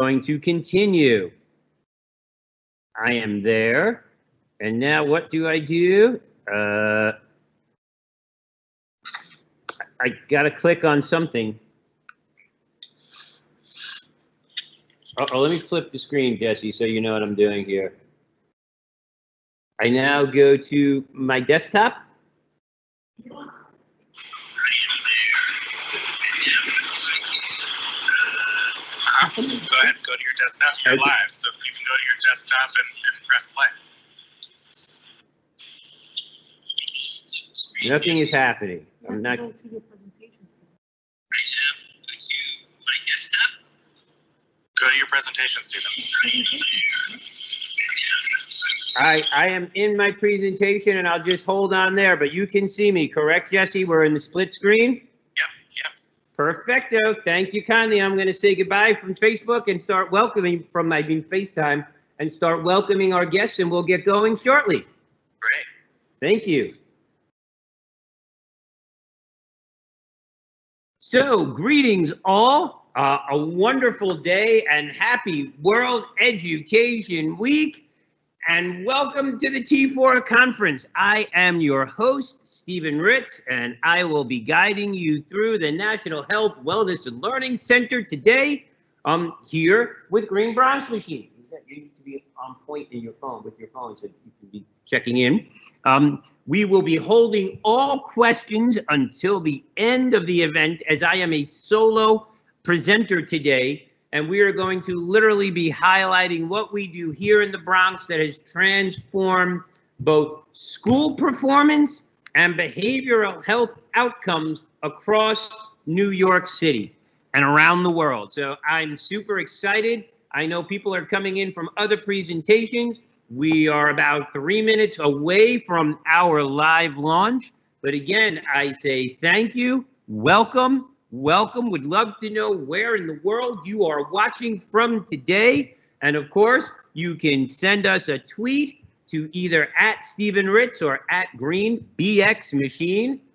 going to continue. I am there. And now what do? I gotta click on something. Let me flip the screen, Jesse, so you know what I'm doing here. I now go to my desktop. Go ahead, go to your desktop. You're live, so you can go to your desktop and press play. Nothing is happening. I'm not. Go to your presentation. My desktop. Go to your presentation, Stephen. I am in my presentation, and I'll just hold on there, but you can see me, correct, Jesse? We're in the split screen? Yep. Perfecto. Thank you kindly. I'm going to say goodbye from Facebook and start welcoming from my FaceTime and start welcoming our guests, and we'll get going shortly. Great. Thank you. So, greetings all. A wonderful day and happy World Education Week. And welcome to the T4 conference. I am your host, Stephen Ritz, and I will be guiding you through the National Health, Wellness, and Learning Center today. Here with Green Bronx Machine. You need to be on point in your phone with your phone so you can be checking in. We will be holding all questions until the end of the event, as I am a solo presenter today. And we are going to literally be highlighting what we do here in the Bronx that has transformed both school performance and behavioral health outcomes across New York City and around the world. So I'm super excited. I know people are coming in from other presentations. We are about 3 minutes away from our live launch. But again, I say thank you, welcome. Welcome. Would love to know where in the world you are watching from today. And of course, you can send us a tweet to either @StephenRitz or @GreenBX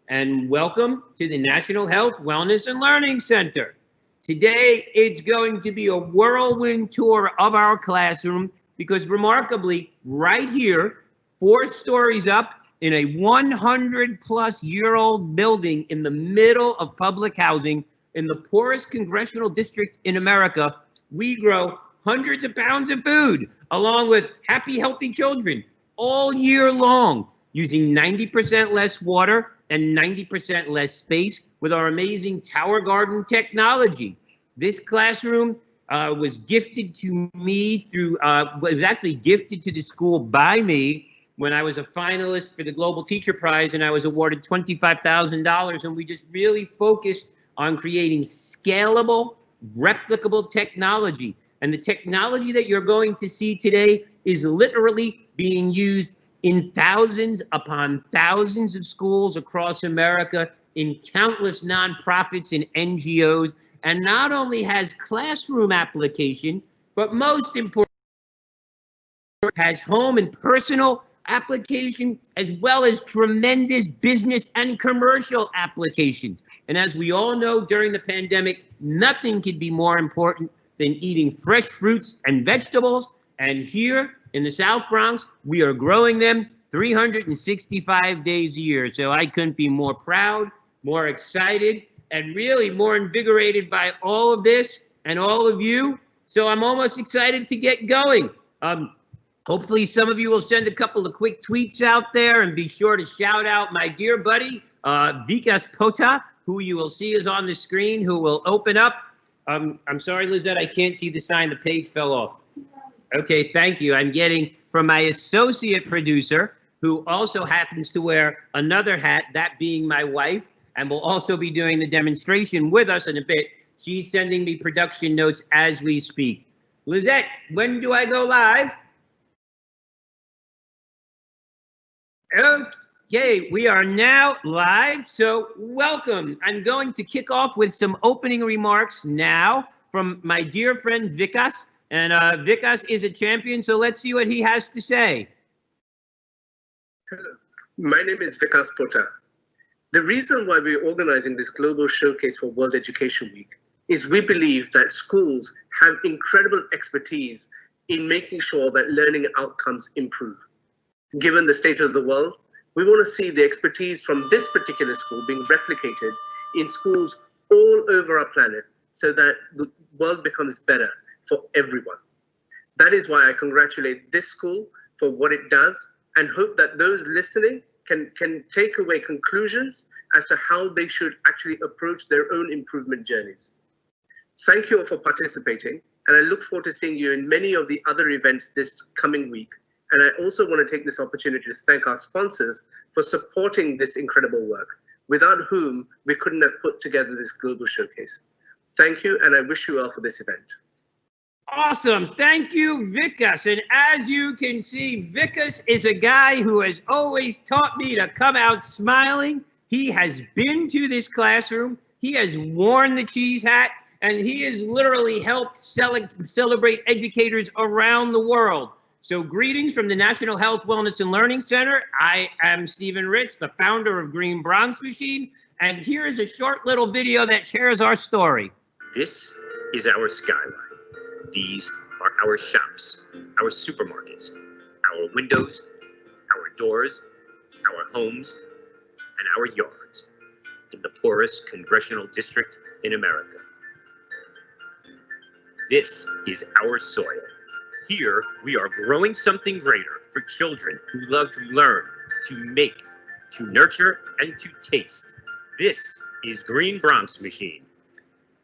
And welcome to the National Health, Wellness, and Learning Center. Today, it's going to be a whirlwind tour of our classroom because remarkably, right here, 4 stories up, in a 100-plus-year-old building in the middle of public housing in the poorest congressional district in America, we grow hundreds of pounds of food along with happy, healthy children all year long, using 90% less water and 90% less space with our amazing Tower Garden technology. This classroom was gifted to me through, was actually gifted to the school by me when I was a finalist for the Global Teacher Prize, and I was awarded $25,000, and we just really focused on creating scalable, replicable technology. And the technology that you're going to see today is literally being used in thousands upon thousands of schools across America, in countless nonprofits and NGOs, and not only has classroom application, but most important, has home and personal application, as well as tremendous business and commercial applications. And as we all know, during the pandemic, nothing could be more important than eating fresh fruits and vegetables. And here in the South Bronx, we are growing them 365 days a year. So I couldn't be more proud, more excited, and really more invigorated by all of this and all of you. So I'm almost excited to get going. Hopefully some of you will send a couple of quick tweets out there, and be sure to shout out my dear buddy, Vikas Pota, who you will see is on the screen, who will open up. I'm sorry, Lizette, I can't see the sign. The page fell off. Okay, thank you. I'm getting from my associate producer, who also happens to wear another hat, that being my wife, and will also be doing the demonstration with us in a bit. She's sending me production notes as we speak. Lizette, when do I go live? Okay, we are now live, so welcome. I'm going to kick off with some opening remarks now from my dear friend Vikas, and Vikas is a champion, so let's see what he has to say. My name is Vikas Pota. The reason why we're organizing this global showcase for World Education Week is we believe that schools have incredible expertise in making sure that learning outcomes improve. Given the state of the world, we want to see the expertise from this particular school being replicated in schools all over our planet so that the world becomes better for everyone. That is why I congratulate this school for what it does and hope that those listening can take away conclusions as to how they should actually approach their own improvement journeys. Thank you all for participating, and I look forward to seeing you in many of the other events this coming week. And I also want to take this opportunity to thank our sponsors for supporting this incredible work, without whom we couldn't have put together this global showcase. Thank you, and I wish you well for this event. Awesome. Thank you, Vikas. And as you can see, Vikas is a guy who has always taught me to come out smiling. He has been to this classroom. He has worn the cheese hat, and he has literally helped celebrate educators around the world. So greetings from the National Health, Wellness, and Learning Center. I am Stephen Ritz, the founder of Green Bronx Machine, and here is a short little video that shares our story. This is our skyline. These are our shops, our supermarkets, our windows, our doors, our homes, and our yards in the poorest congressional district in America. This is our soil. Here, we are growing something greater for children who love to learn, to make, to nurture, and to taste. This is Green Bronx Machine.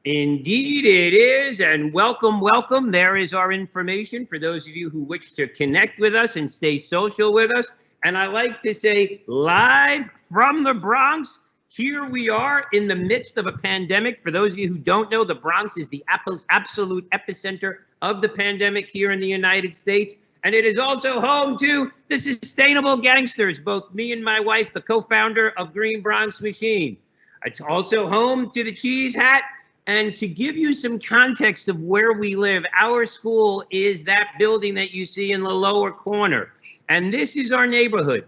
Indeed it is, and welcome, welcome. There is our information for those of you who wish to connect with us and stay social with us. And I like to say, live from the Bronx, here we are in the midst of a pandemic. For those of you who don't know, the Bronx is the absolute epicenter of the pandemic here in the United States. And it is also home to the Sustainable Gangsters, both me and my wife, the co-founder of Green Bronx Machine. It's also home to the Cheese Hat. And to give you some context of where we live, our school is that building that you see in the lower corner. And this is our neighborhood,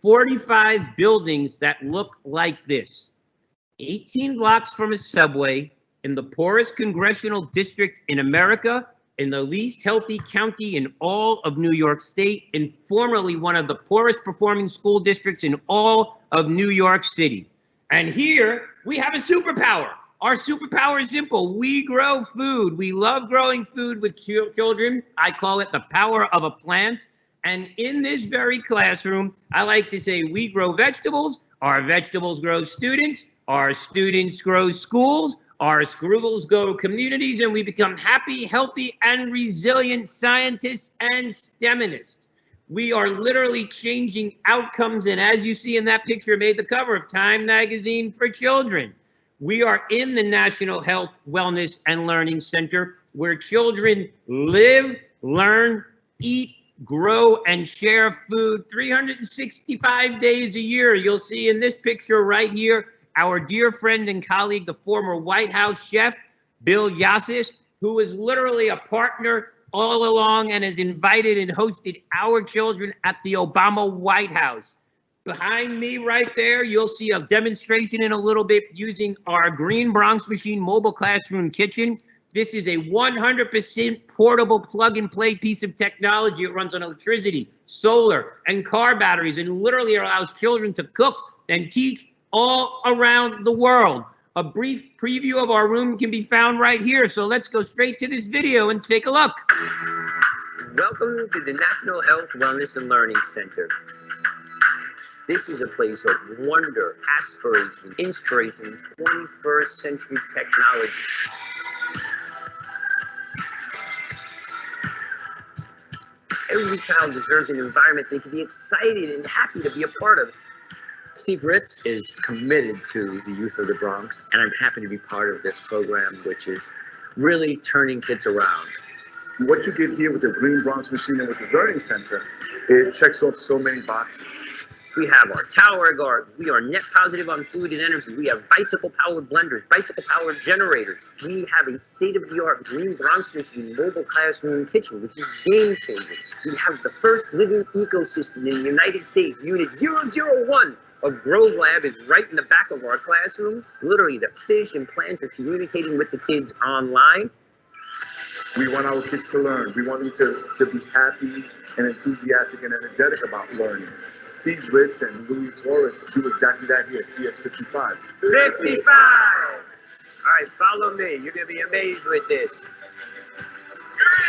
45 buildings that look like this. 18 blocks from a subway in the poorest congressional district in America, in the least healthy county in all of New York State, and formerly one of the poorest performing school districts in all of New York City. And here we have a superpower. Our superpower is simple. We grow food. We love growing food with children. I call it the power of a plant. And in this very classroom, I like to say we grow vegetables. Our vegetables grow students. Our students grow schools. Our schools grow communities. And we become happy, healthy, and resilient scientists and STEMists. We are literally changing outcomes. And as you see in that picture, made the cover of Time magazine for children. We are in the National Health, Wellness, and Learning Center, where children live, learn, eat, grow, and share food 365 days a year. You'll see in this picture right here, our dear friend and colleague, the former White House chef, Bill Yassis, who is literally a partner all along and has invited and hosted our children at the Obama White House. Behind me right there, you'll see a demonstration in a little bit using our Green Bronx Machine mobile classroom kitchen. This is a 100% portable plug-and-play piece of technology. It runs on electricity, solar, and car batteries, and literally allows children to cook and teach all around the world. A brief preview of our room can be found right here, so let's go straight to this video and take a look. Welcome to the National Health, Wellness, and Learning Center. This is a place of wonder, aspiration, inspiration, 21st century technology. Every child deserves an environment they can be excited and happy to be a part of. Steve Ritz is committed to the youth of the Bronx, and I'm happy to be part of this program, which is really turning kids around. What you get here with the Green Bronx Machine and with the Learning Center, it checks off so many boxes. We have our tower guards. We are net positive on food and energy. We have bicycle-powered blenders, bicycle-powered generators. We have a state-of-the-art Green Bronx Machine mobile classroom kitchen, which is game-changing. We have the first living ecosystem in the United States, Unit 001. A grow lab is right in the back of our classroom. Literally, the fish and plants are communicating with the kids online. We want our kids to learn. We want them to be happy and enthusiastic and energetic about learning. Steve Ritz and Louis Torres do exactly that here, CS 55. 55! All right, follow me. You're going to be amazed with this.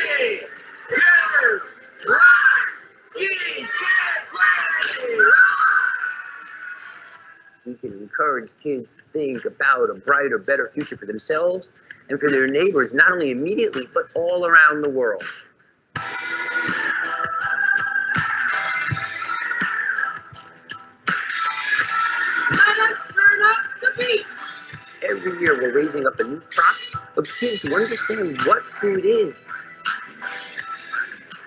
3, 2, 1, we can encourage kids to think about a brighter, better future for themselves and for their neighbors, not only immediately, but all around the world. Let us turn up the beat. Every year, we're raising up a new crop of kids who understand what food is.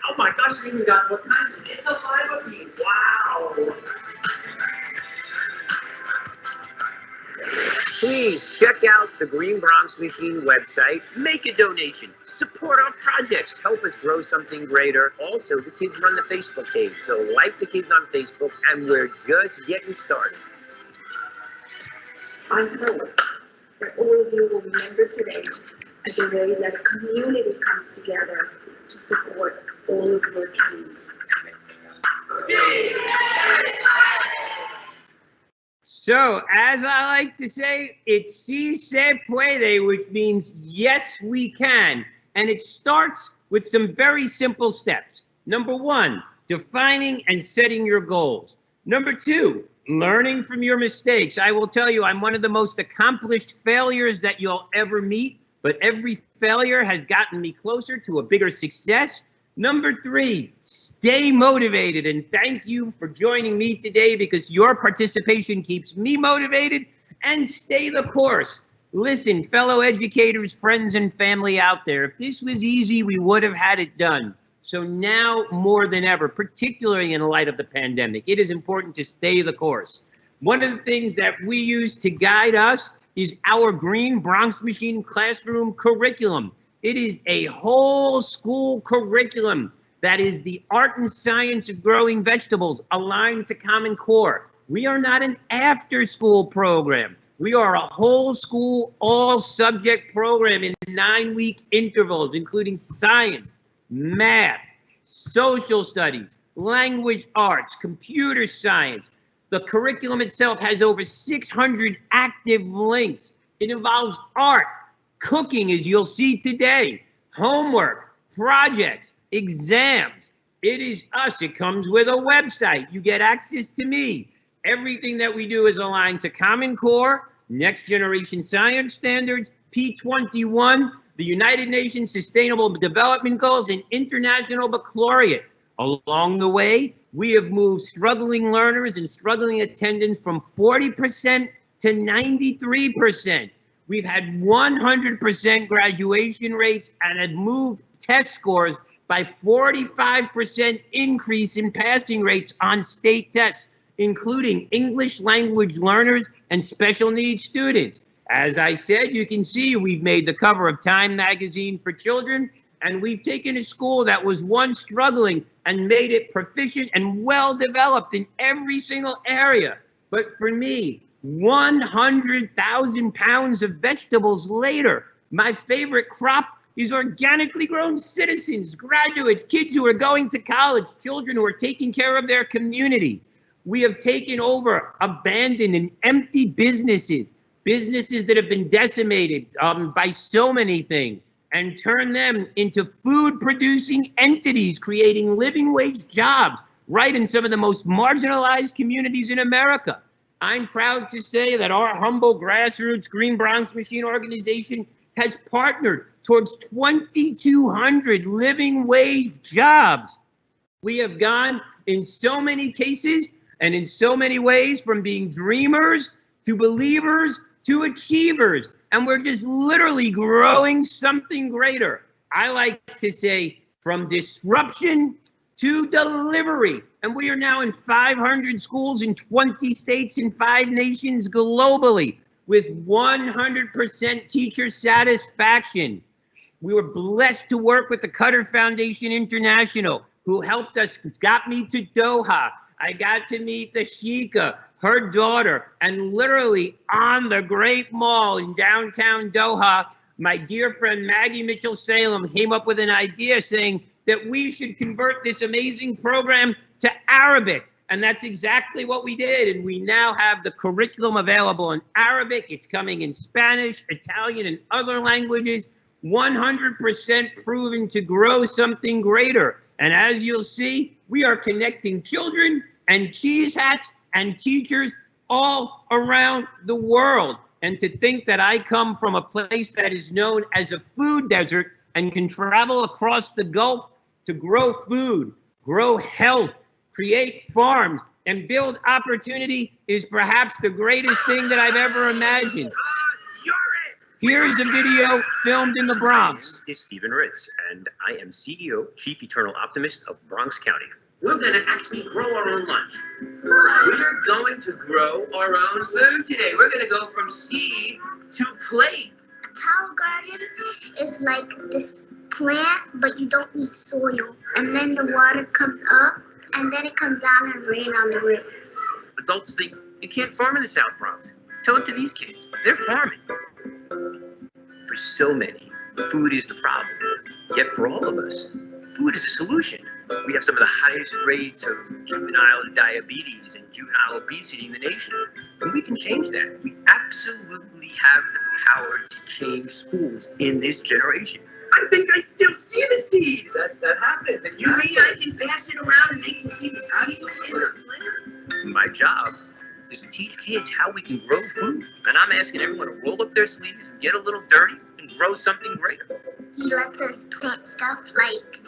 Oh my gosh, you even got what kind? It's a lima bean. Wow. Please check out the Green Bronx Machine website. Make a donation. Support our projects. Help us grow something greater. Also, the kids run the Facebook page. So like the kids on Facebook, and we're just getting started. I hope that all of you will remember today as a way that a community comes together to support all of your dreams. So, as I like to say, it's si se puede, which means yes, we can. And it starts with some very simple steps. Number 1, defining and setting your goals. Number 2, learning from your mistakes. I will tell you, I'm one of the most accomplished failures that you'll ever meet, but every failure has gotten me closer to a bigger success. Number 3, stay motivated, and thank you for joining me today because your participation keeps me motivated, and stay the course. Listen, fellow educators, friends, and family out there, if this was easy, we would have had it done. So now more than ever, particularly in light of the pandemic, it is important to stay the course. One of the things that we use to guide us is our Green Bronx Machine classroom curriculum. It is a whole school curriculum that is the art and science of growing vegetables aligned to Common Core. We are not an after-school program. We are a whole school, all subject program in 9-week intervals, including science, math, social studies, language arts, computer science. The curriculum itself has over 600 active links. It involves art, cooking, as you'll see today, homework, projects, exams. It is us. It comes with a website. You get access to me. Everything that we do is aligned to Common Core, Next Generation Science Standards, P21, the United Nations Sustainable Development Goals, and International Baccalaureate. Along the way, we have moved struggling learners and struggling attendance from 40% to 93%. We've had 100% graduation rates and have moved test scores by 45% increase in passing rates on state tests, including English language learners and special needs students. As I said, you can see we've made the cover of Time magazine for children, and we've taken a school that was once struggling and made it proficient and well developed in every single area. But for me, 100,000 pounds of vegetables later, my favorite crop is organically grown citizens, graduates, kids who are going to college, children who are taking care of their community. We have taken over abandoned and empty businesses that have been decimated by so many things, and turn them into food-producing entities, creating living wage jobs right in some of the most marginalized communities in America. I'm proud to say that our humble grassroots Green Bronx Machine organization has partnered towards 2,200 living wage jobs. We have gone in so many cases and in so many ways from being dreamers to believers to achievers. And we're just literally growing something greater. I like to say from disruption to delivery. And we are now in 500 schools in 20 states and 5 nations globally with 100% teacher satisfaction. We were blessed to work with the Qatar Foundation International, who helped us, got me to Doha. I got to meet the Sheikah, her daughter, and literally on the Great Mall in downtown Doha, my dear friend Maggie Mitchell-Salem came up with an idea saying that we should convert this amazing program to Arabic. And that's exactly what we did. And we now have the curriculum available in Arabic. It's coming in Spanish, Italian, and other languages. 100% proven to grow something greater. And as you'll see, we are connecting children and cheese hats and teachers all around the world. And to think that I come from a place that is known as a food desert and can travel across the Gulf to grow food, grow health, create farms, and build opportunity is perhaps the greatest thing that I've ever imagined. Here's a video filmed in the Bronx. This is Stephen Ritz, and I am CEO, Chief Eternal Optimist of Bronx County. We're going to actually grow our own lunch. We're going to grow our own food today. We're going to go from seed to plate. A towel garden is like this plant, but you don't need soil. And then the water comes up, and then it comes down and rain on the roots. Adults think you can't farm in the South Bronx. Tell it to these kids. They're farming. For so many, food is the problem. Yet for all of us, food is a solution. We have some of the highest rates of juvenile diabetes and juvenile obesity in the nation. And we can change that. We absolutely have the power to change schools in this generation. I think I still see the seed. That happens. And you mean I can pass it around and they can see the seed in the plant? My job is to teach kids how we can grow food. And I'm asking everyone to roll up their sleeves, get a little dirty, and grow something greater. He lets us plant stuff like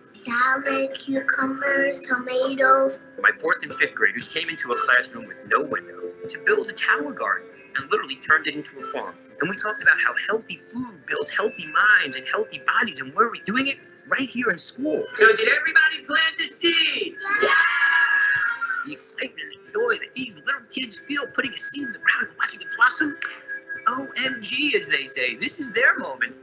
salad, cucumbers, tomatoes. My 4th and 5th graders came into a classroom with no window to build a tower garden and literally turned it into a farm. And we talked about how healthy food builds healthy minds and healthy bodies, and where are we doing it? Right here in school. So did everybody plant the seed? Yeah. The excitement and the joy that these little kids feel putting a seed in the ground and watching it blossom. OMG, as they say, this is their moment.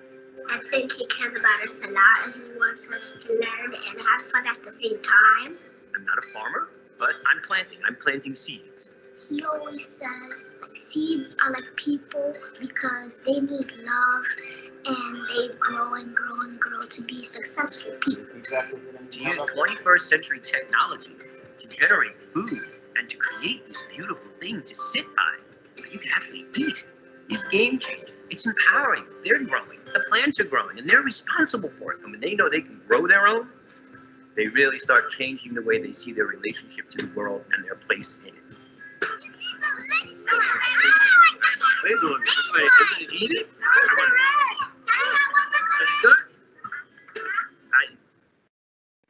I think he cares about us a lot, and he wants us to learn and have fun at the same time. I'm not a farmer, but I'm planting seeds. He always says seeds are like people because they need love and they grow and grow and grow to be successful people. To use 21st century technology to generate food and to create this beautiful thing to sit by that you can actually eat is game changing. It's empowering. They're growing. The plants are growing and they're responsible for it. And when they know they can grow their own, they really start changing the way they see their relationship to the world and their place in it. Wait a minute. Everybody eat it? That's good.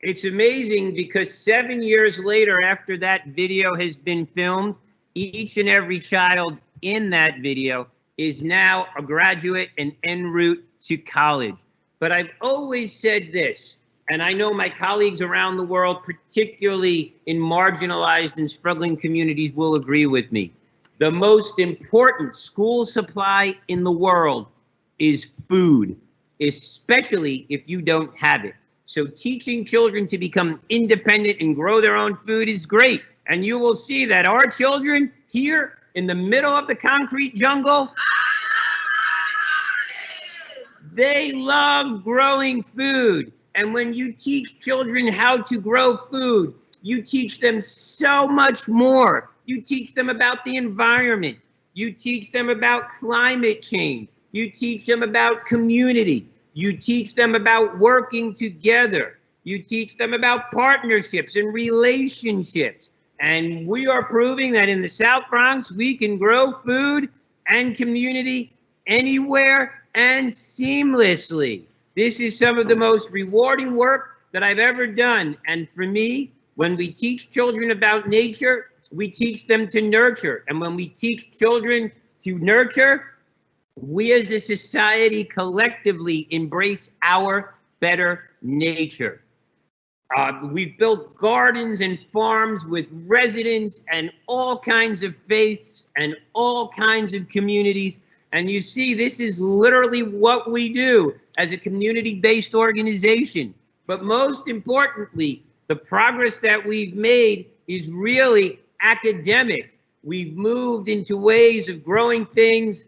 It's amazing because 7 years later, after that video has been filmed, each and every child in that video is now a graduate and en route to college. But I've always said this, and I know my colleagues around the world, particularly in marginalized and struggling communities, will agree with me. The most important school supply in the world is food, especially if you don't have it. So teaching children to become independent and grow their own food is great. And you will see that our children here in the middle of the concrete jungle, they love growing food. And when you teach children how to grow food, you teach them so much more. You teach them about the environment. You teach them about climate change. You teach them about community. You teach them about working together. You teach them about partnerships and relationships. And we are proving that in the South Bronx, we can grow food and community anywhere and seamlessly. This is some of the most rewarding work that I've ever done. And for me, when we teach children about nature, we teach them to nurture. And when we teach children to nurture, we as a society collectively embrace our better nature. We've built gardens and farms with residents and all kinds of faiths and all kinds of communities. And you see, this is literally what we do as a community-based organization. But most importantly, the progress that we've made is really academic. We've moved into ways of growing things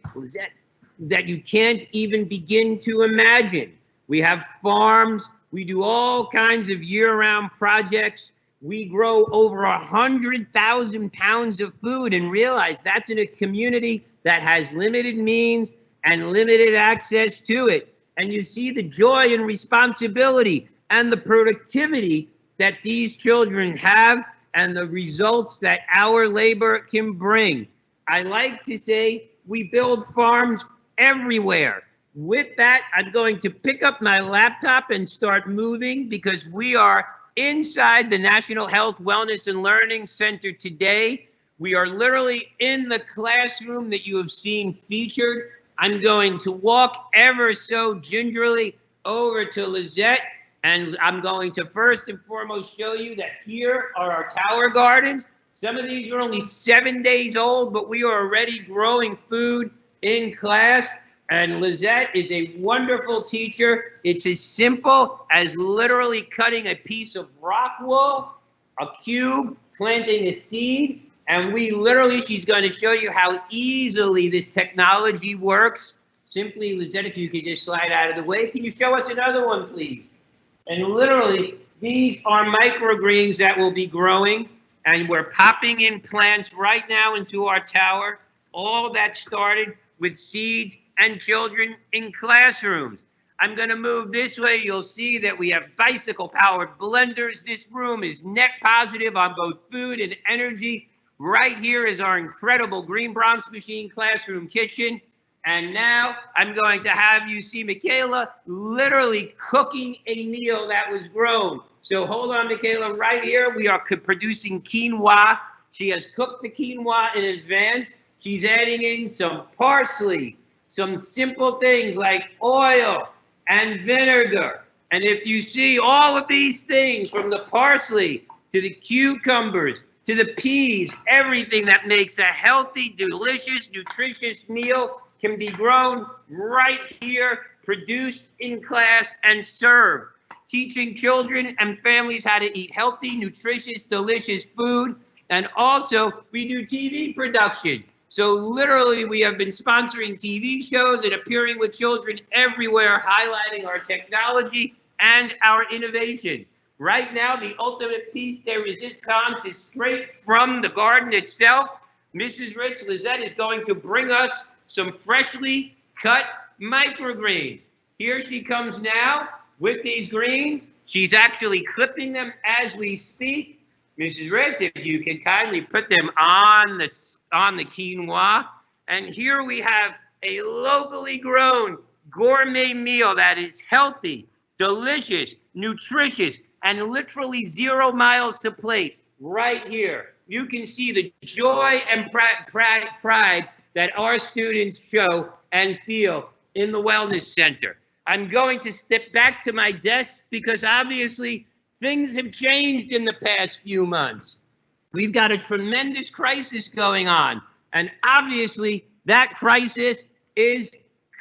that you can't even begin to imagine. We have farms. We do all kinds of year-round projects. We grow over 100,000 pounds of food, and realize that's in a community that has limited means and limited access to it. And you see the joy and responsibility and the productivity that these children have and the results that our labor can bring. I like to say we build farms everywhere. With that, I'm going to pick up my laptop and start moving, because we are inside the National Health, Wellness, and Learning Center today. We are literally in the classroom that you have seen featured. I'm going to walk ever so gingerly over to Lizette, and I'm going to first and foremost show you that here are our tower gardens. Some of these are only 7 days old, but we are already growing food in class. And Lizette is a wonderful teacher. It's as simple as literally cutting a piece of rock wool, a cube, planting a seed, and she's going to show you how easily this technology works. Simply, Lizette, if you could just slide out of the way. Can you show us another one, please? And literally, these are microgreens that will be growing, and we're popping in plants right now into our tower. All that started with seeds and children in classrooms. I'm going to move this way. You'll see that we have bicycle-powered blenders. This room is net positive on both food and energy. Right here is our incredible green Bronx Machine classroom kitchen. And now I'm going to have you see Michaela literally cooking a meal that was grown. So hold on, Michaela. Right here, we are producing quinoa. She has cooked the quinoa in advance. She's adding in some parsley, some simple things like oil and vinegar. And if you see all of these things, from the parsley to the cucumbers to the peas, everything that makes a healthy, delicious, nutritious meal can be grown right here, produced in class, and served. Teaching children and families how to eat healthy, nutritious, delicious food. And also, we do TV production. So literally, we have been sponsoring TV shows and appearing with children everywhere, highlighting our technology and our innovation. Right now, the ultimate piece de resistance is straight from the garden itself. Mrs. Ritz, Lizette, is going to bring us some freshly cut microgreens. Here she comes now with these greens. She's actually clipping them as we speak. Mrs. Ritz, if you can kindly put them on the quinoa. And here we have a locally grown gourmet meal that is healthy, delicious, nutritious, and literally 0 miles to plate right here. You can see the joy and pride that our students show and feel in the Wellness Center. I'm going to step back to my desk because obviously things have changed in the past few months. We've got a tremendous crisis going on. And obviously that crisis is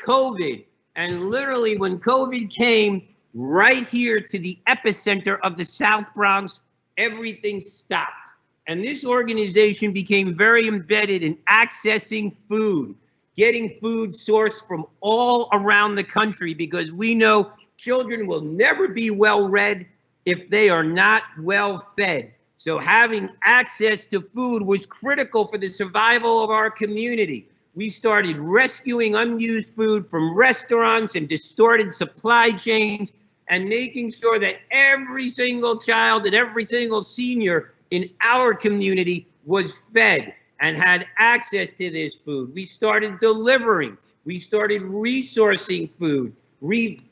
COVID. And literally when COVID came right here to the epicenter of the South Bronx, everything stopped. And this organization became very embedded in accessing food, getting food sourced from all around the country, because we know children will never be well-read if they are not well-fed. So having access to food was critical for the survival of our community. We started rescuing unused food from restaurants and distorted supply chains, and making sure that every single child and every single senior in our community was fed and had access to this food. We started delivering. We started resourcing food,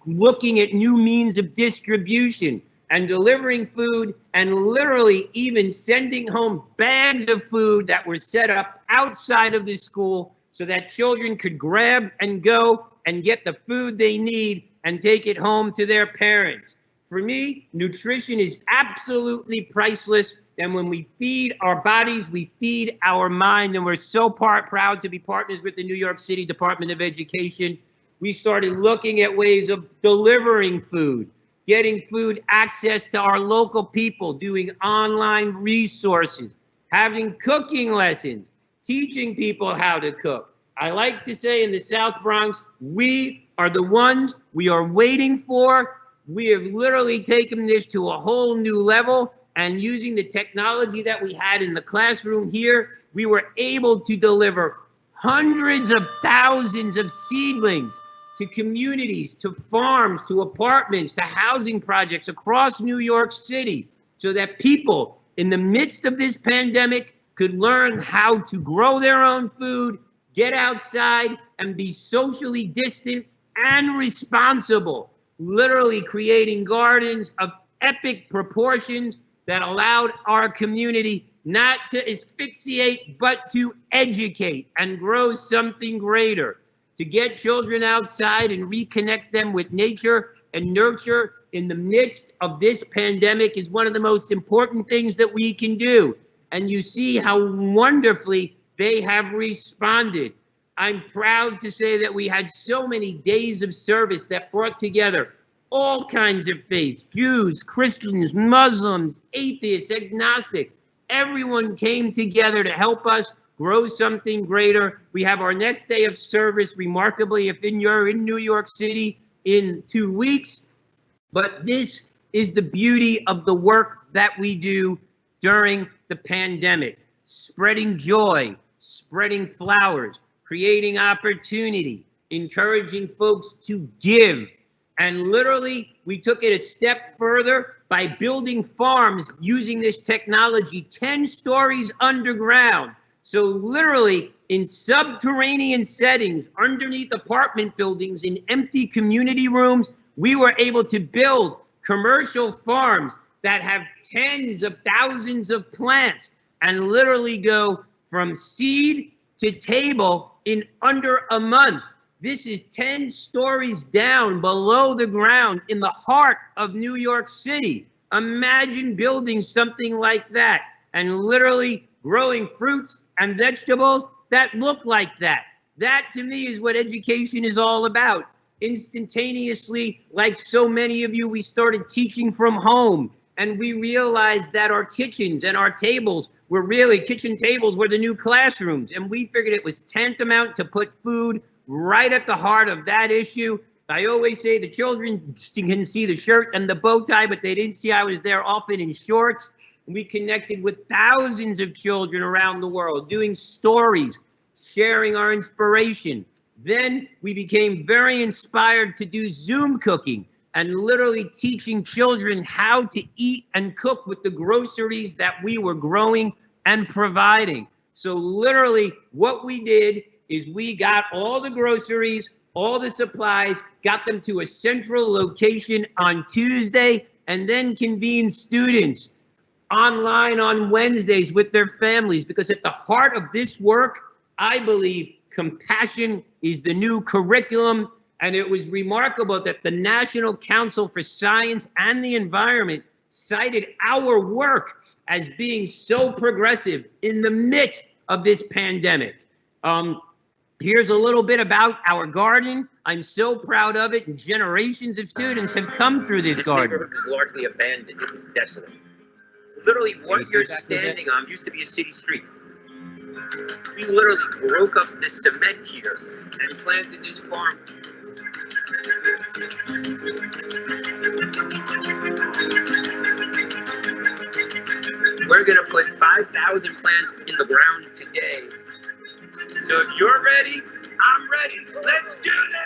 looking at new means of distribution and delivering food, and literally even sending home bags of food that were set up outside of the school so that children could grab and go and get the food they need and take it home to their parents. For me, nutrition is absolutely priceless. And when we feed our bodies, we feed our mind. And we're so proud to be partners with the New York City Department of Education. We started looking at ways of delivering food. getting food access to our local people, doing online resources, having cooking lessons, teaching people how to cook. I like to say in the South Bronx, we are the ones we are waiting for. We have literally taken this to a whole new level, and using the technology that we had in the classroom here, we were able to deliver hundreds of thousands of seedlings to communities, to farms, to apartments, to housing projects across New York City, so that people in the midst of this pandemic could learn how to grow their own food, get outside, and be socially distant and responsible, literally creating gardens of epic proportions that allowed our community not to asphyxiate, but to educate and grow something greater, to get children outside and reconnect them with nature and nurture in the midst of this pandemic is one of the most important things that we can do. And you see how wonderfully they have responded. I'm proud to say that we had so many days of service that brought together all kinds of faiths, Jews, Christians, Muslims, atheists, agnostics. Everyone came together to help us grow something greater. We have our next day of service, remarkably, if you're in New York City, in 2 weeks. But this is the beauty of the work that we do during the pandemic: spreading joy, spreading flowers, creating opportunity, encouraging folks to give. And literally, we took it a step further by building farms using this technology 10 stories underground. So literally, in subterranean settings, underneath apartment buildings, in empty community rooms, we were able to build commercial farms that have tens of thousands of plants and literally go from seed to table in under a month. This is 10 stories down below the ground in the heart of New York City. Imagine building something like that and literally growing fruits and vegetables that look like that. That, to me, is what education is all about. Instantaneously, like so many of you, we started teaching from home, and we realized that our kitchens and our tables were really, kitchen tables were the new classrooms, and we figured it was tantamount to put food right at the heart of that issue. I always say the children can see the shirt and the bow tie, but they didn't see I was there often in shorts. We connected with thousands of children around the world, doing stories, sharing our inspiration. Then we became very inspired to do Zoom cooking and literally teaching children how to eat and cook with the groceries that we were growing and providing. So literally what we did is we got all the groceries, all the supplies, got them to a central location on Tuesday, and then convened students online on Wednesdays with their families, because at the heart of this work, I believe compassion is the new curriculum. And it was remarkable that the National Council for Science and the Environment cited our work as being so progressive in the midst of this pandemic. Here's a little bit about our garden. I'm so proud of it, and generations of students have come through this garden. This neighborhood was largely abandoned. It was desolate. Literally, what you're standing on used to be a city street. We literally broke up the cement here and planted this farm. We're gonna put 5,000 plants in the ground today. So if you're ready, I'm ready. Let's do this!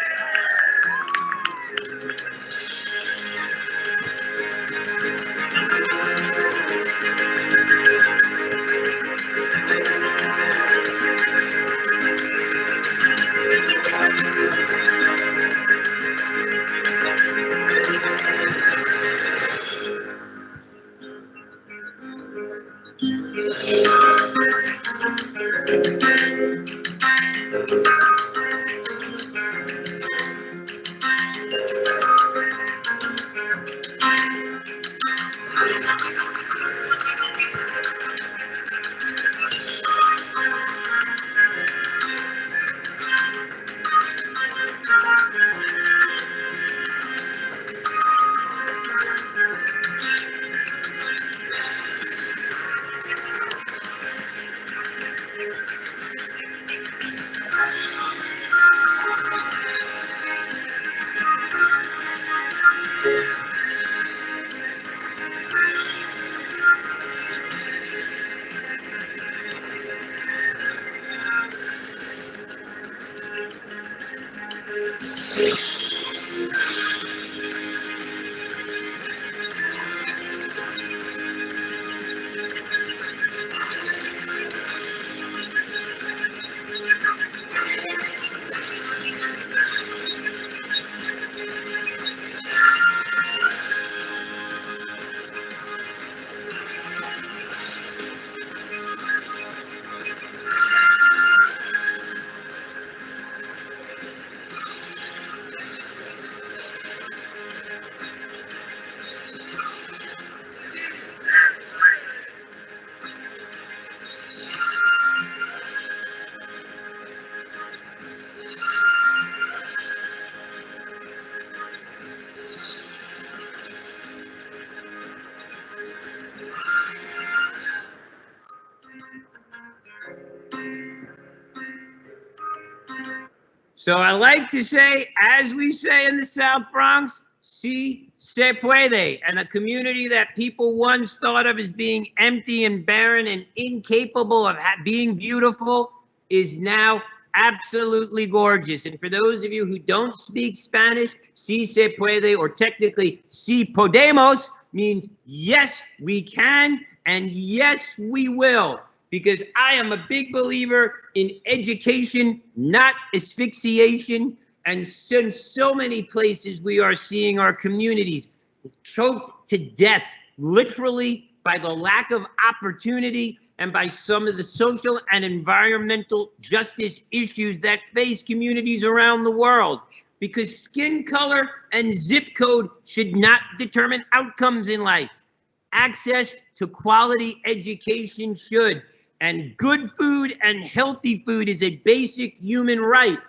So I like to say, as we say in the South Bronx, si se puede. And a community that people once thought of as being empty and barren and incapable of being beautiful is now absolutely gorgeous. And for those of you who don't speak Spanish, si se puede, or technically si podemos, means yes, we can, and yes, we will. Because I am a big believer in education, not asphyxiation. And in so many places, we are seeing our communities choked to death, literally by the lack of opportunity and by some of the social and environmental justice issues that face communities around the world. Because skin color and zip code should not determine outcomes in life. Access to quality education should. And good food and healthy food is a basic human right.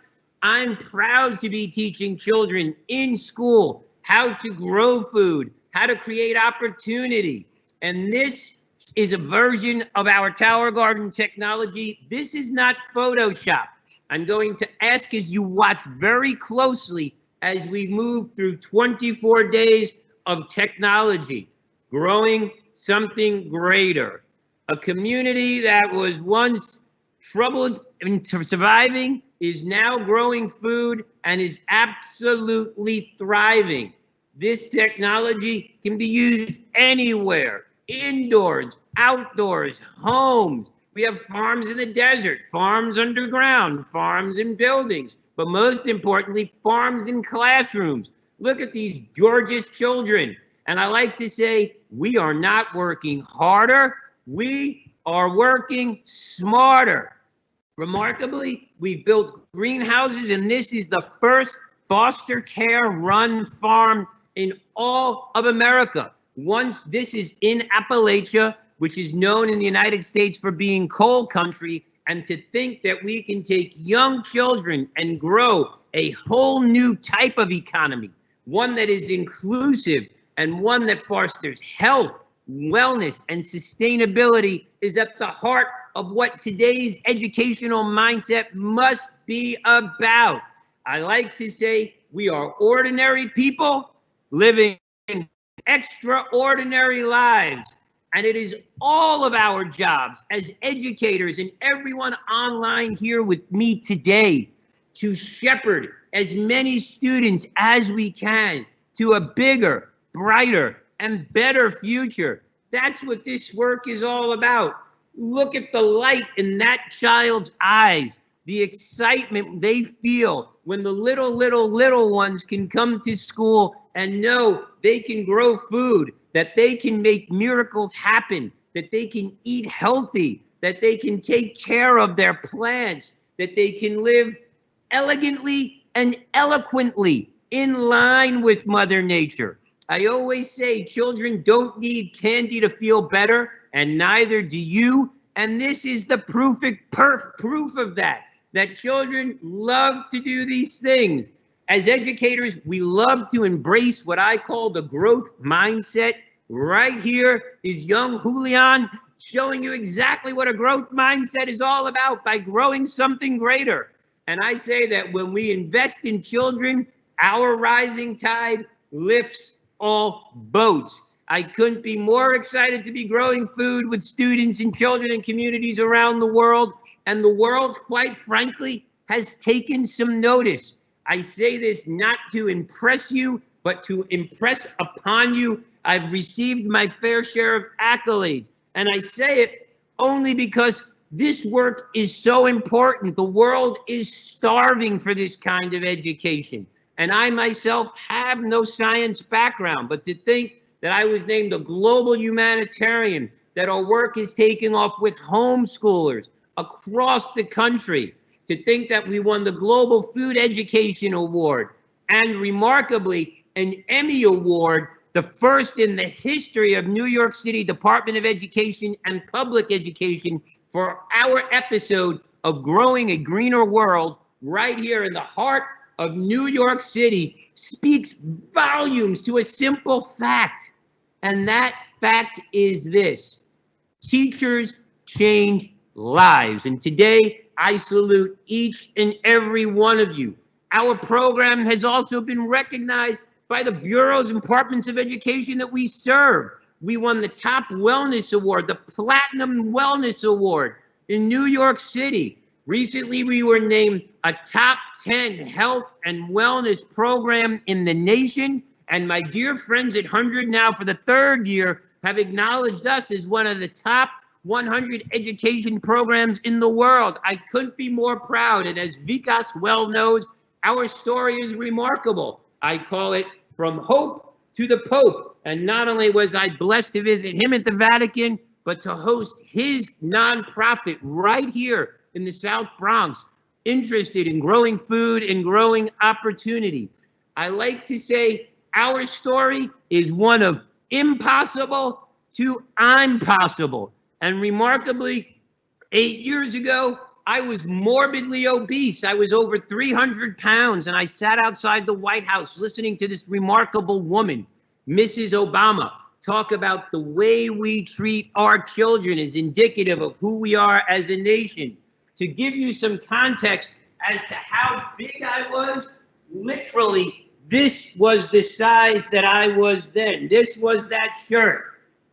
I'm proud to be teaching children in school how to grow food, how to create opportunity. And this is a version of our Tower Garden technology. This is not Photoshop. I'm going to ask as you watch very closely as we move through 24 days of technology, growing something greater. A community that was once troubled in surviving is now growing food and is absolutely thriving. This technology can be used anywhere, indoors, outdoors, homes. We have farms in the desert, farms underground, farms in buildings, but most importantly, farms in classrooms. Look at these gorgeous children. And I like to say, we are not working harder. We are working smarter. Remarkably, we've built greenhouses, and this is the first foster care run farm in all of America. This is in Appalachia, which is known in the United States for being coal country, and to think that we can take young children and grow a whole new type of economy, one that is inclusive and one that fosters health, wellness, and sustainability, is at the heart of what today's educational mindset must be about. I like to say we are ordinary people living extraordinary lives. And it is all of our jobs as educators and everyone online here with me today to shepherd as many students as we can to a bigger, brighter, and better future. That's what this work is all about. Look at the light in that child's eyes, the excitement they feel when the little ones can come to school and know they can grow food, that they can make miracles happen, that they can eat healthy, that they can take care of their plants, that they can live elegantly and eloquently in line with Mother Nature. I always say children don't need candy to feel better, and neither do you. And this is the proof of that children love to do these things. As educators, we love to embrace what I call the growth mindset. Right here is young Julian showing you exactly what a growth mindset is all about by growing something greater. And I say that when we invest in children, our rising tide lifts all boats. I couldn't be more excited to be growing food with students and children and communities around the world. And the world, quite frankly, has taken some notice. I say this not to impress you, but to impress upon you. I've received my fair share of accolades. And I say it only because this work is so important. The world is starving for this kind of education. And I myself have no science background, but to think that I was named a global humanitarian, that our work is taking off with homeschoolers across the country, to think that we won the Global Food Education Award, and remarkably, an Emmy Award, the first in the history of New York City Department of Education and Public Education, for our episode of Growing a Greener World right here in the heart of New York City, speaks volumes to a simple fact. And that fact is this: teachers change lives. And today, I salute each and every one of you. Our program has also been recognized by the bureaus and departments of education that we serve. We won the Top Wellness Award, the Platinum Wellness Award in New York City. Recently, we were named a top 10 health and wellness program in the nation. And my dear friends at 100 Now, for the third year, have acknowledged us as one of the top 100 education programs in the world. I couldn't be more proud. And as Vikas well knows, our story is remarkable. I call it From Hope to the Pope. And not only was I blessed to visit him at the Vatican, but to host his nonprofit right here in the South Bronx, interested in growing food and growing opportunity. I like to say our story is one of impossible to I'm possible. And remarkably, 8 years ago, I was morbidly obese. I was over 300 pounds, and I sat outside the White House listening to this remarkable woman, Mrs. Obama, talk about the way we treat our children is indicative of who we are as a nation. To give you some context as to how big I was, literally, this was the size that I was then. This was that shirt.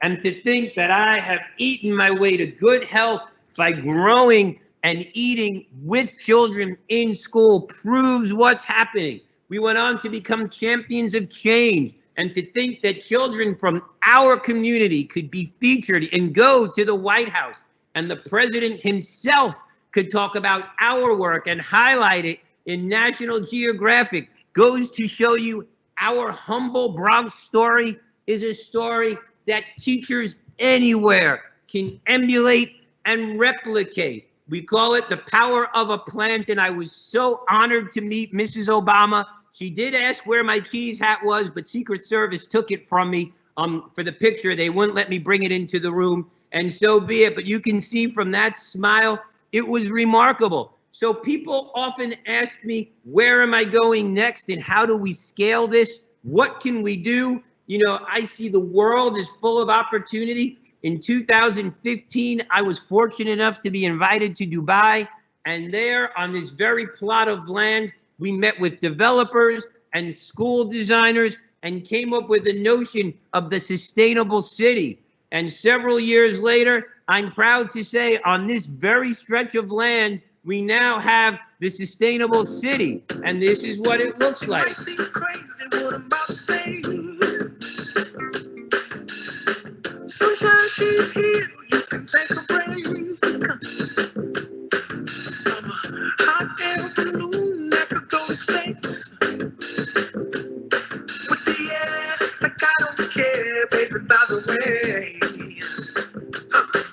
And to think that I have eaten my way to good health by growing and eating with children in school proves what's happening. We went on to become champions of change. And to think that children from our community could be featured and go to the White House, and the president himself could talk about our work and highlight it in National Geographic, goes to show you our humble Bronx story is a story that teachers anywhere can emulate and replicate. We call it the power of a plant, and I was so honored to meet Mrs. Obama. She did ask where my cheese hat was, but Secret Service took it from me for the picture. They wouldn't let me bring it into the room, and so be it. But you can see from that smile, it was remarkable. So people often ask me, where am I going next, and how do we scale this? What can we do? You know, I see the world is full of opportunity. In 2015, I was fortunate enough to be invited to Dubai, and there on this very plot of land, we met with developers and school designers and came up with the notion of the sustainable city. And several years later, I'm proud to say on this very stretch of land, we now have the sustainable city. And this is what it looks like. Sunshine, she's here, you can take a break. From a hot air balloon that could go to space. With the air, like I don't care, baby, by the way.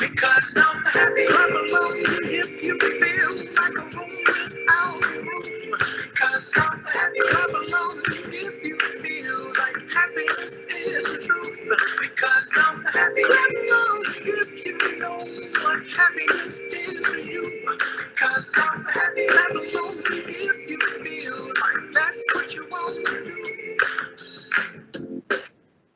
Because I'm happy, I'm alone if you feel like a room without a room. Because I'm happy, I'm alone if you feel like happiness is the truth. Because I'm happy, I'm alone if you know what happiness is to you. Because I'm happy, I'm alone if you feel like that's what you want to do.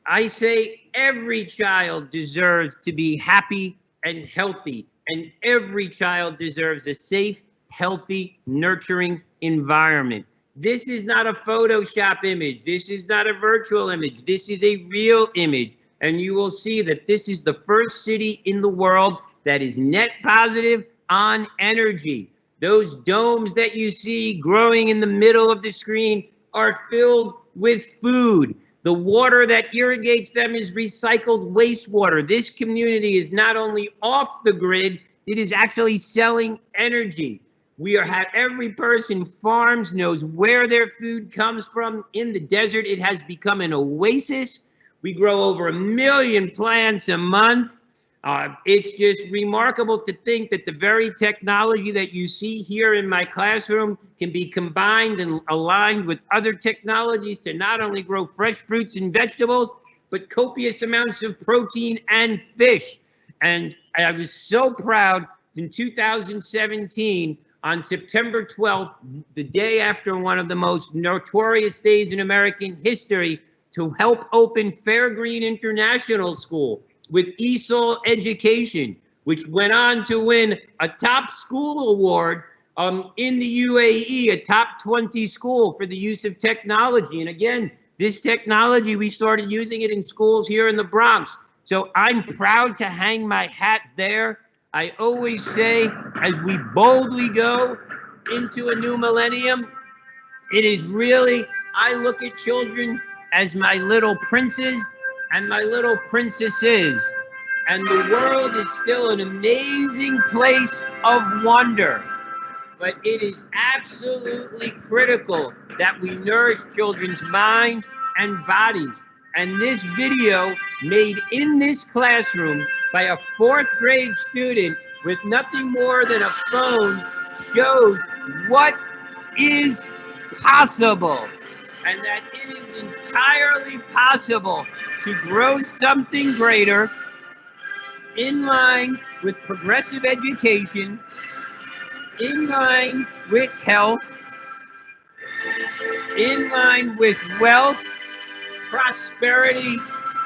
I say every child deserves to be happy and healthy, and every child deserves a safe, healthy, nurturing environment. This is not a Photoshop image. This is not a virtual image. This is a real image. and you will see that this is the first city in the world that is net positive on energy. Those domes that you see growing in the middle of the screen are filled with food. The water that irrigates them is recycled wastewater. This community is not only off the grid, it is actually selling energy. We have every person farms, knows where their food comes from. In the desert, it has become an oasis. We grow over 1 million plants a month. It's just remarkable to think that the very technology that you see here in my classroom can be combined and aligned with other technologies to not only grow fresh fruits and vegetables, but copious amounts of protein and fish. And I was so proud in 2017, on September 12th, the day after one of the most notorious days in American history, to help open Fairgreen International School with ESOL Education, which went on to win a top school award in the UAE, a top 20 school for the use of technology. And again, this technology, we started using it in schools here in the Bronx. So I'm proud to hang my hat there. I always say, as we boldly go into a new millennium, it is really, I look at children as my little princes and my little princesses. And the world is still an amazing place of wonder. But it is absolutely critical that we nourish children's minds and bodies. And this video, made in this classroom by a 4th grade student with nothing more than a phone, shows what is possible. And that it is entirely possible to grow something greater in line with progressive education, in line with health, in line with wealth, prosperity,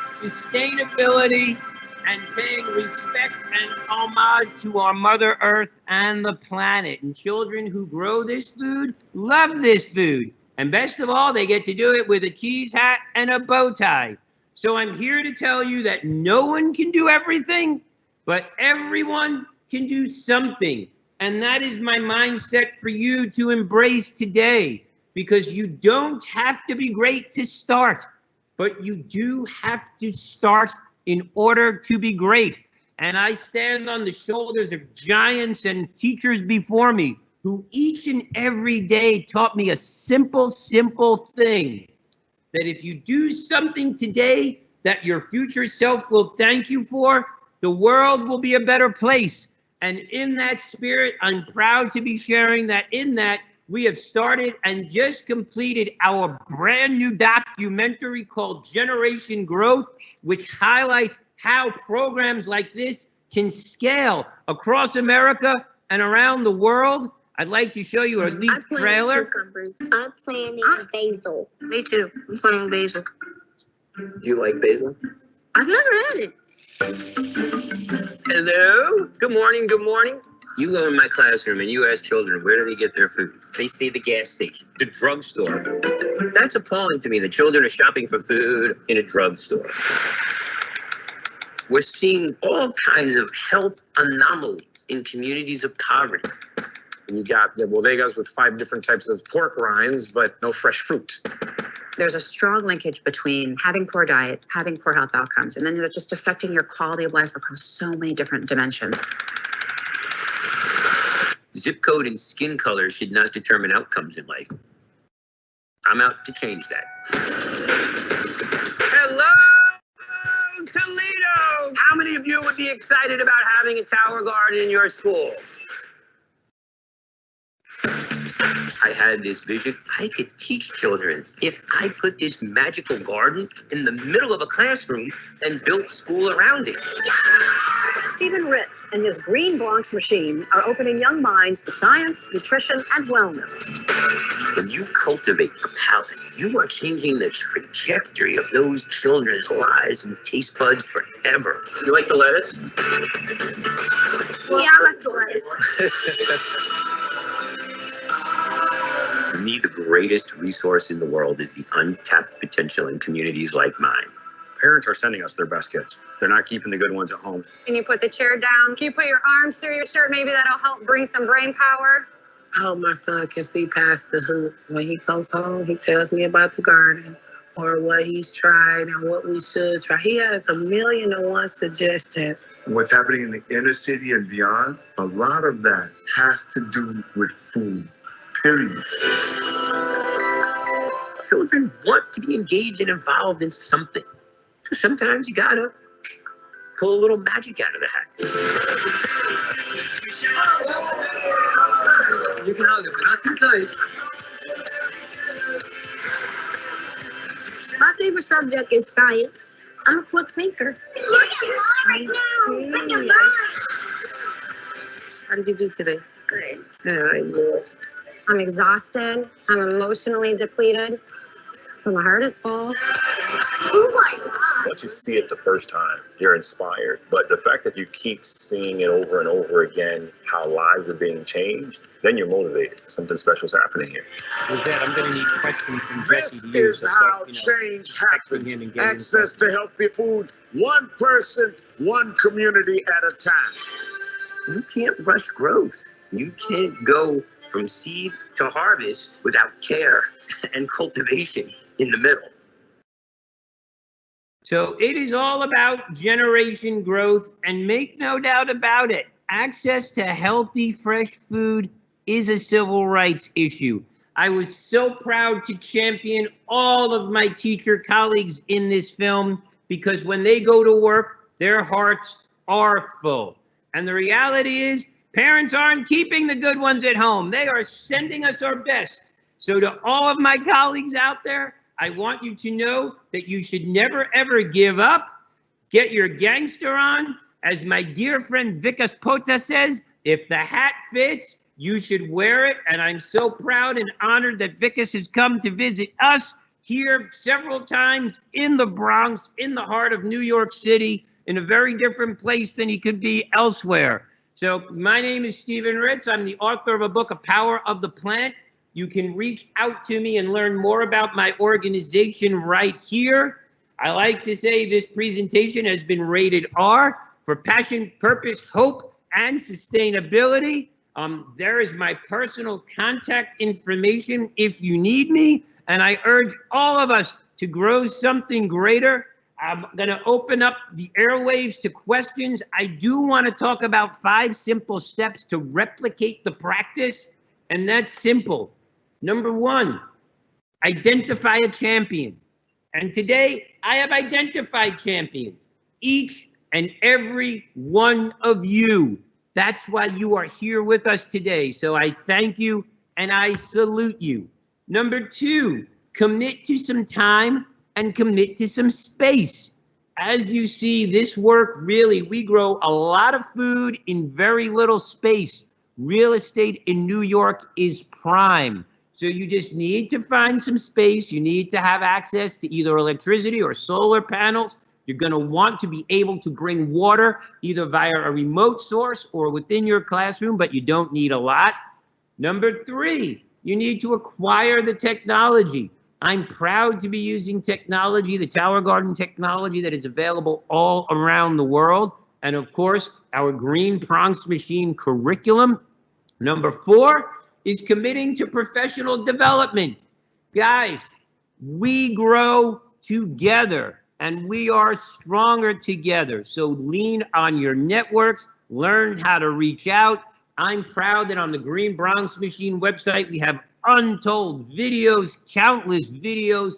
sustainability, and paying respect and homage to our Mother Earth and the planet. And children who grow this food love this food. And best of all, they get to do it with a cheese hat and a bow tie. So I'm here to tell you that no one can do everything, but everyone can do something. And that is my mindset for you to embrace today, because you don't have to be great to start, but you do have to start in order to be great. And I stand on the shoulders of giants and teachers before me who each and every day taught me a simple thing, that if you do something today that your future self will thank you for, the world will be a better place. And in that spirit, I'm proud to be sharing that in that we have started and just completed our brand new documentary called Generation Growth, which highlights how programs like this can scale across America and around the world. I'd like to show you a neat trailer. I'm planning basil. Me too. I'm planning basil. Do you like basil? I've never had it. Hello. Good morning. Good morning. You go in my classroom and you ask children, where do they get their food? They say the gas station, the drugstore. That's appalling to me. The children are shopping for food in a drugstore. We're seeing all kinds of health anomalies in communities of poverty. And you got the bodegas with 5 different types of pork rinds, but no fresh fruit. There's a strong linkage between having poor diet, having poor health outcomes, and then just affecting your quality of life across so many different dimensions. Zip code and skin color should not determine outcomes in life. I'm out to change that. Hello, Toledo! How many of you would be excited about having a tower garden in your school? I had this vision. I could teach children if I put this magical garden in the middle of a classroom and built school around it. Stephen Ritz and his green Bronx Machine are opening young minds to science, nutrition, and wellness. When you cultivate a palate, you are changing the trajectory of those children's lives and taste buds forever. You like the lettuce? Yeah, I like the lettuce. For me, the greatest resource in the world is the untapped potential in communities like mine. Parents are sending us their best kids. They're not keeping the good ones at home. Can you put the chair down? Can you put your arms through your shirt? Maybe that'll help bring some brain power. I hope my son can see past the hoop. When he comes home, he tells me about the garden or what he's tried and what we should try. He has 1,000,001 suggestions. What's happening in the inner city and beyond, a lot of that has to do with food, period. Children want to be engaged and involved in something. So sometimes you gotta pull a little magic out of the hat. You can hug it, but not too tight. My favorite subject is science. I'm a quick thinker. Look at mom right now. Look at mom. How did you do today? Good. Very good. I'm exhausted. I'm emotionally depleted. My heart is full. Oh my God. Once you see it the first time, you're inspired. But the fact that you keep seeing it over and over again, how lives are being changed, then you're motivated. Something special is happening here. With that, I'm going to need questions from This Jesse to you. is So how start, you know, change texting him and happens. getting Access to healthy food, one person, one community at a time. You can't rush growth. You can't go from seed to harvest without care and cultivation in the middle. So it is all about generation growth, and make no doubt about it, access to healthy, fresh food is a civil rights issue. I was so proud to champion all of my teacher colleagues in this film because when they go to work, their hearts are full. And the reality is, parents aren't keeping the good ones at home. They are sending us our best. So to all of my colleagues out there, I want you to know that you should never, ever give up. Get your gangster on. As my dear friend Vikas Pota says, if the hat fits, you should wear it. And I'm so proud and honored that Vikas has come to visit us here several times in the Bronx, in the heart of New York City, in a very different place than he could be elsewhere. So my name is Stephen Ritz. I'm the author of a book, A Power of the Plant. You can reach out to me and learn more about my organization right here. I like to say this presentation has been rated R for passion, purpose, hope, and sustainability. There is my personal contact information if you need me, and I urge all of us to grow something greater. I'm going to open up the airwaves to questions. I do want to talk about 5 simple steps to replicate the practice, and that's simple. Number 1, identify a champion. And today, I have identified champions, each and every one of you. That's why you are here with us today. So I thank you and I salute you. Number 2, commit to some time and commit to some space. As you see, this work really, we grow a lot of food in very little space. Real estate in New York is prime. So you just need to find some space. You need to have access to either electricity or solar panels. You're going to want to be able to bring water either via a remote source or within your classroom, but you don't need a lot. Number 3, you need to acquire the technology. I'm proud to be using technology, the Tower Garden technology that is available all around the world. And of course, our Green Bronx Machine curriculum. Number 4 is committing to professional development. Guys, we grow together and we are stronger together. So lean on your networks, learn how to reach out. I'm proud that on the Green Bronx Machine website, we have untold videos, countless videos,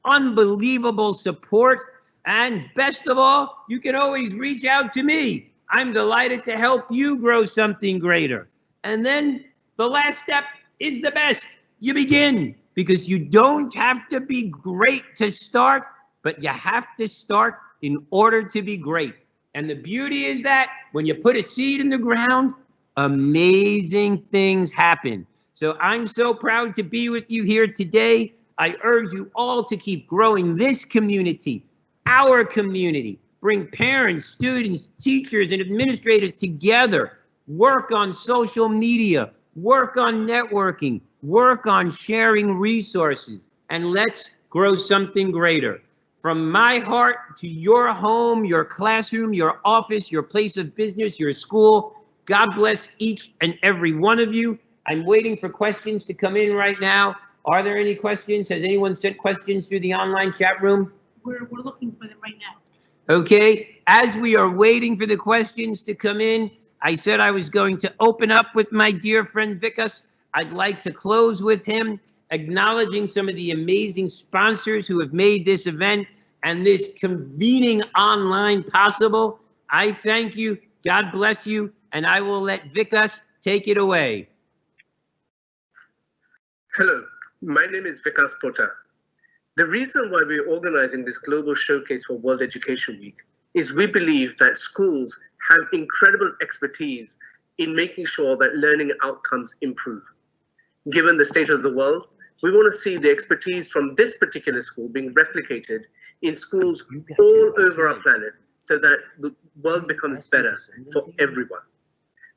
unbelievable support. And best of all, you can always reach out to me. I'm delighted to help you grow something greater. And then the last step is the best. You begin, because you don't have to be great to start, but you have to start in order to be great. And the beauty is that when you put a seed in the ground, amazing things happen. So I'm so proud to be with you here today. I urge you all to keep growing this community, our community. Bring parents, students, teachers, and administrators together. Work on social media. Work on networking, work on sharing resources, and let's grow something greater. from my heart to your home, your classroom, your office, your place of business, your school. God bless each and every one of you. I'm waiting for questions to come in right now. Are there any questions? Has anyone sent questions through the online chat room? We're looking for them right now. Okay, as we are waiting for the questions to come in, I said I was going to open up with my dear friend Vikas. I'd like to close with him, acknowledging some of the amazing sponsors who have made this event and this convening online possible. I thank you, God bless you, and I will let Vikas take it away. Hello, my name is Vikas Pota. The reason why we're organizing this global showcase for World Education Week is we believe that schools have incredible expertise in making sure that learning outcomes improve. Given the state of the world, we want to see the expertise from this particular school being replicated in schools all over our planet so that the world becomes better for everyone.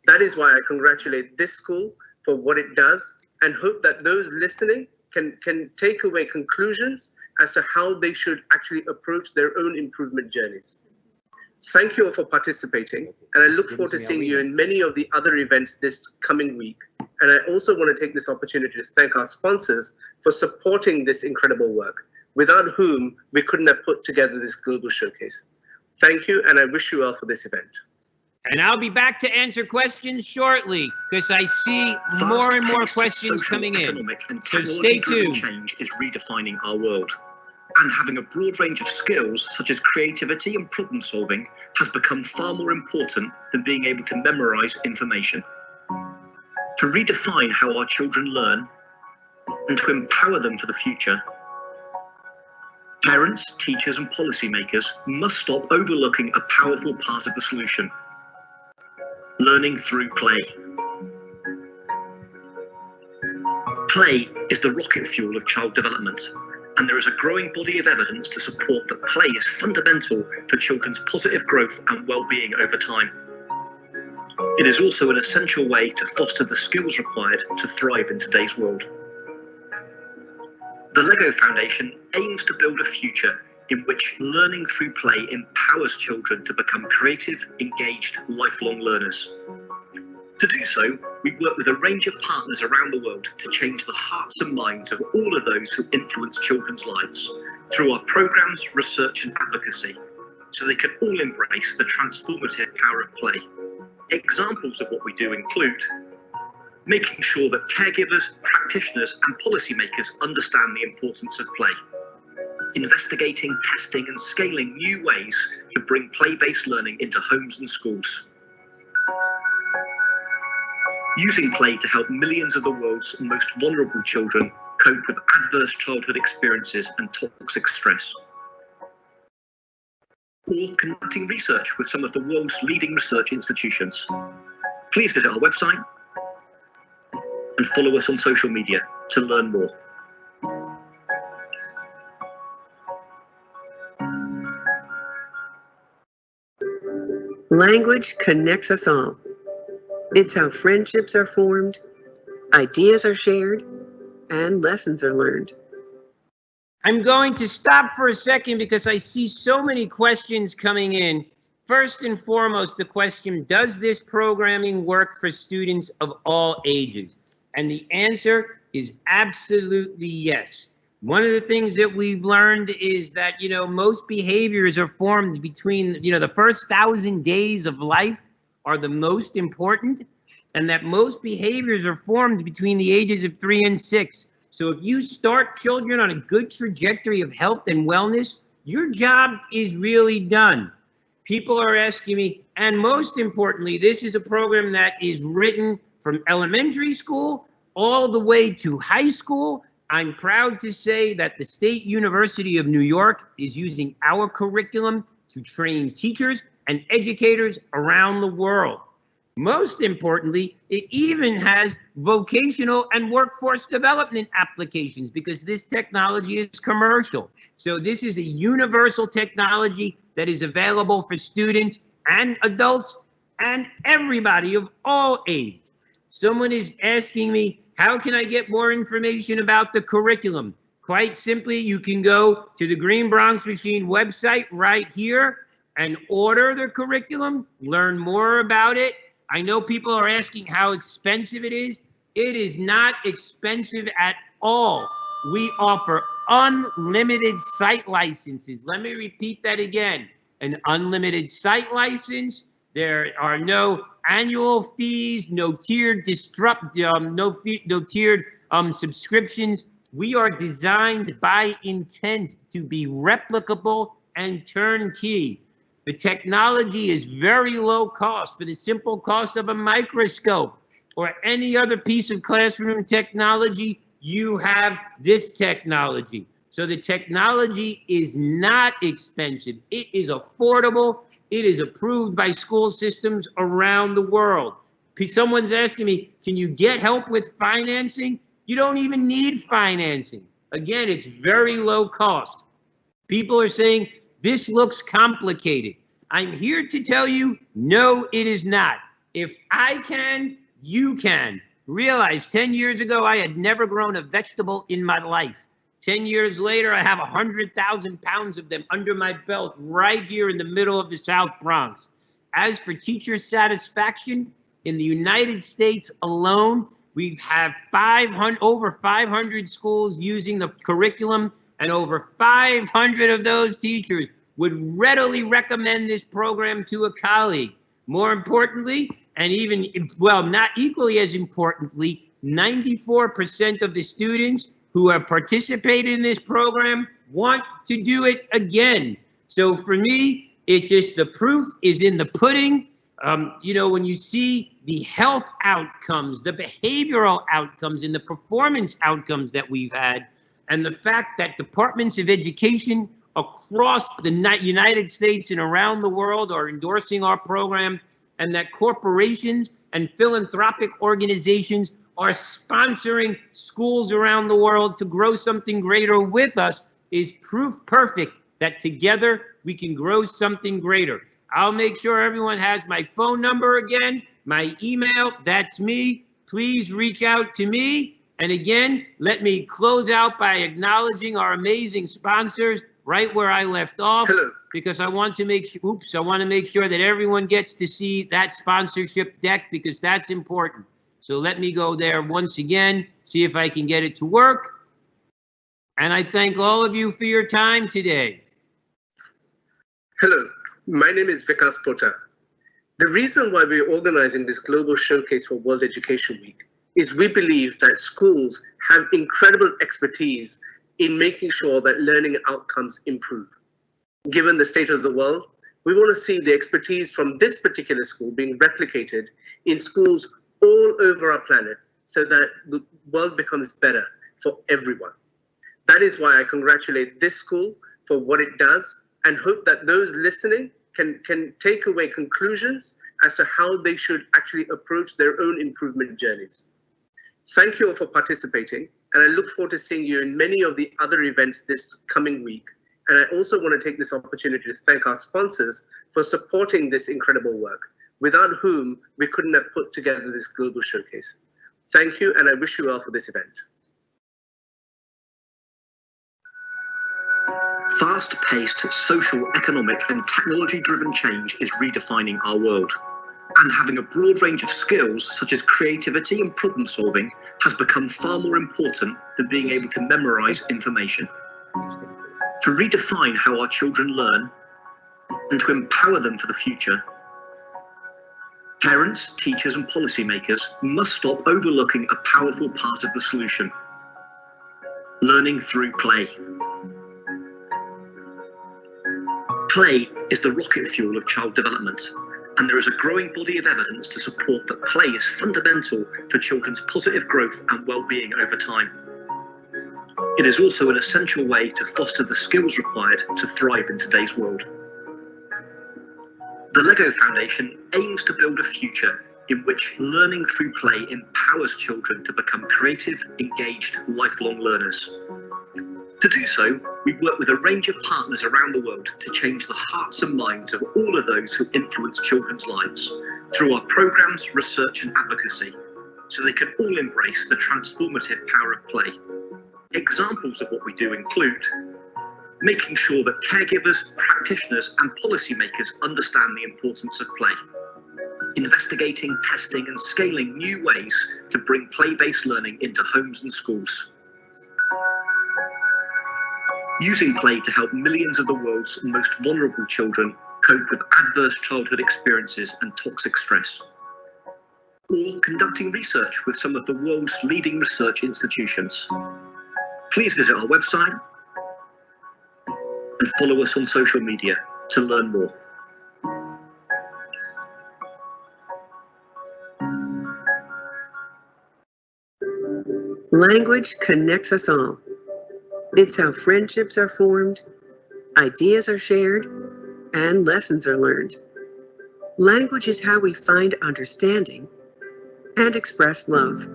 That is why I congratulate this school for what it does and hope that those listening can take away conclusions as to how they should actually approach their own improvement journeys. Thank you all for participating, and I look forward to seeing you in many of the other events this coming week. And I also want to take this opportunity to thank our sponsors for supporting this incredible work, without whom we couldn't have put together this global showcase. Thank you, and I wish you well for this event. And I'll be back to answer questions shortly, because I see more and more questions coming in. So stay tuned. Change is redefining our world. And having a broad range of skills, such as creativity and problem solving, has become far more important than being able to memorize information. To redefine how our children learn and to empower them for the future, parents, teachers, and policymakers must stop overlooking a powerful part of the solution: learning through play. Play is the rocket fuel of child development, and there is a growing body of evidence to support that play is fundamental for children's positive growth and well-being over time. It is also an essential way to foster the skills required to thrive in today's world. The LEGO Foundation aims to build a future in which learning through play empowers children to become creative, engaged, lifelong learners. To do so, we work with a range of partners around the world to change the hearts and minds of all of those who influence children's lives through our programs, research, and advocacy, so they can all embrace the transformative power of play. Examples of what we do include making sure that caregivers, practitioners, and policymakers understand the importance of play, investigating, testing, and scaling new ways to bring play-based learning into homes and schools, using play to help millions of the world's most vulnerable children cope with adverse childhood experiences and toxic stress, or conducting research with some of the world's leading research institutions. Please visit our website and follow us on social media to learn more. Language connects us all. It's how friendships are formed, ideas are shared, and lessons are learned. I'm going to stop for a second because I see so many questions coming in. First and foremost, the question, does this programming work for students of all ages? And the answer is absolutely yes. One of the things that we've learned is that, most behaviors are formed between, the first 1,000 days of life are the most important, and that most behaviors are formed between the ages of 3 and 6. So if you start children on a good trajectory of health and wellness, your job is really done. People are asking me, and most importantly, this is a program that is written from elementary school all the way to high school. I'm proud to say that the State University of New York is using our curriculum to train teachers and educators around the world. Most importantly, it even has vocational and workforce development applications because this technology is commercial. So this is a universal technology that is available for students and adults and everybody of all ages. Someone is asking me, how can I get more information about the curriculum? Quite simply, you can go to the Green Bronx Machine website right here and order the curriculum, learn more about it. I know people are asking how expensive it is. It is not expensive at all. We offer unlimited site licenses. Let me repeat that again. An unlimited site license. There are no annual fees, no tiered subscriptions. We are designed by intent to be replicable and turnkey. The technology is very low cost for the simple cost of a microscope or any other piece of classroom technology. You have this technology. So the technology is not expensive. It is affordable. It is approved by school systems around the world. Someone's asking me, can you get help with financing? You don't even need financing. Again, it's very low cost. People are saying, this looks complicated. I'm here to tell you, no, it is not. If I can, you can. Realize 10 years ago, I had never grown a vegetable in my life. 10 years later, I have 100,000 pounds of them under my belt right here in the middle of the South Bronx. As for teacher satisfaction, in the United States alone, we have over 500 schools using the curriculum, and over 500 of those teachers would readily recommend this program to a colleague. More importantly, and even, well, not equally as importantly, 94% of the students who have participated in this program want to do it again. So for me, it's just the proof is in the pudding. You know, when you see the health outcomes, the behavioral outcomes, and the performance outcomes that we've had, and the fact that departments of education across the United States and around the world are endorsing our program, and that corporations and philanthropic organizations are sponsoring schools around the world to grow something greater with us, is proof perfect that together we can grow something greater. I'll make sure everyone has my phone number again, my email, that's me. Please reach out to me. And again, let me close out by acknowledging our amazing sponsors right where I left off. Hello. Because I want to make sure that everyone gets to see that sponsorship deck, because that's important. So let me go there once again, see if I can get it to work. And I thank all of you for your time today. Hello, my name is Vikas Pota. The reason why we're organizing this global showcase for World Education Week is we believe that schools have incredible expertise in making sure that learning outcomes improve. Given the state of the world, we want to see the expertise from this particular school being replicated in schools all over our planet so that the world becomes better for everyone. That is why I congratulate this school for what it does and hope that those listening can take away conclusions as to how they should actually approach their own improvement journeys. Thank you all for participating, and I look forward to seeing you in many of the other events this coming week. And I also want to take this opportunity to thank our sponsors for supporting this incredible work, without whom we couldn't have put together this global showcase. Thank you, and I wish you well for this event. Fast-paced social, economic, and technology-driven change is redefining our world. And having a broad range of skills, such as creativity and problem-solving, has become far more important than being able to memorize information. To redefine how our children learn and to empower them for the future, parents, teachers, and policymakers must stop overlooking a powerful part of the solution: learning through play. Play is the rocket fuel of child development, and there is a growing body of evidence to support that play is fundamental for children's positive growth and well-being over time. It is also an essential way to foster the skills required to thrive in today's world. The LEGO Foundation aims to build a future in which learning through play empowers children to become creative, engaged, lifelong learners. To do so, we work with a range of partners around the world to change the hearts and minds of all of those who influence children's lives through our programs, research, and advocacy, so they can all embrace the transformative power of play. Examples of what we do include making sure that caregivers, practitioners, and policymakers understand the importance of play, investigating, testing, and scaling new ways to bring play-based learning into homes and schools, using play to help millions of the world's most vulnerable children cope with adverse childhood experiences and toxic stress, or conducting research with some of the world's leading research institutions. Please visit our website and follow us on social media to learn more. Language connects us all. It's how friendships are formed, ideas are shared, and lessons are learned. Language is how we find understanding and express love.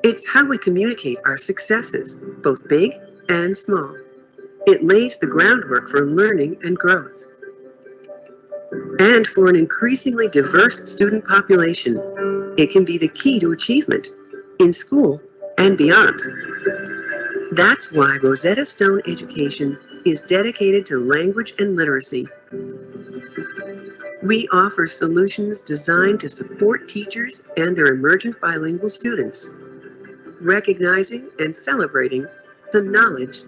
It's how we communicate our successes, both big and small. It lays the groundwork for learning and growth. And for an increasingly diverse student population, it can be the key to achievement in school and beyond. That's why Rosetta Stone Education is dedicated to language and literacy. We offer solutions designed to support teachers and their emergent bilingual students, recognizing and celebrating the knowledge,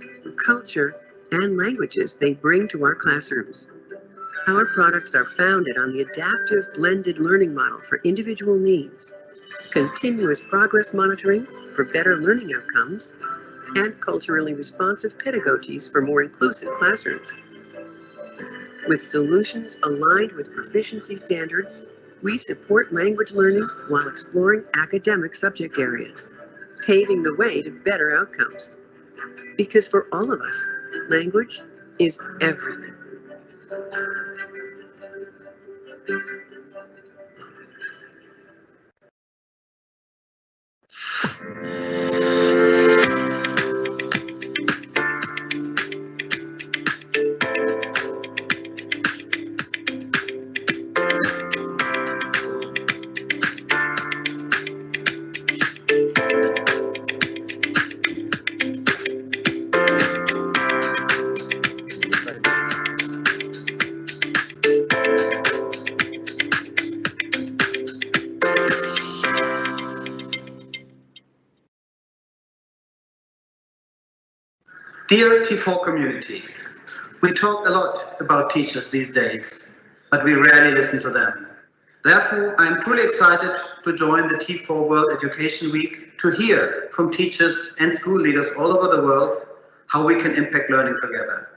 culture, and languages they bring to our classrooms. Our products are founded on the adaptive blended learning model for individual needs, continuous progress monitoring for better learning outcomes, and culturally responsive pedagogies for more inclusive classrooms. With solutions aligned with proficiency standards, we support language learning while exploring academic subject areas, paving the way to better outcomes. Because for all of us, language is everything. Dear T4 community, we talk a lot about teachers these days, but we rarely listen to them. Therefore, I am truly excited to join the T4 World Education Week to hear from teachers and school leaders all over the world how we can impact learning together.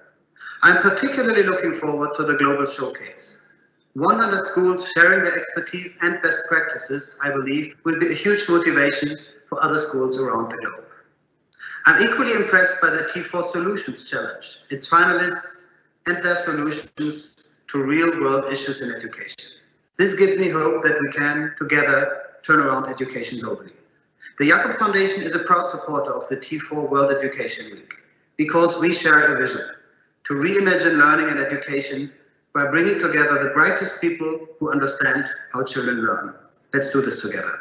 I'm particularly looking forward to the global showcase. 100 schools sharing their expertise and best practices, I believe, will be a huge motivation for other schools around the globe. I'm equally impressed by the T4 Solutions Challenge, its finalists and their solutions to real-world issues in education. This gives me hope that we can, together, turn around education globally. The Jacobs Foundation is a proud supporter of the T4 World Education Week because we share a vision to reimagine learning and education by bringing together the brightest people who understand how children learn. Let's do this together.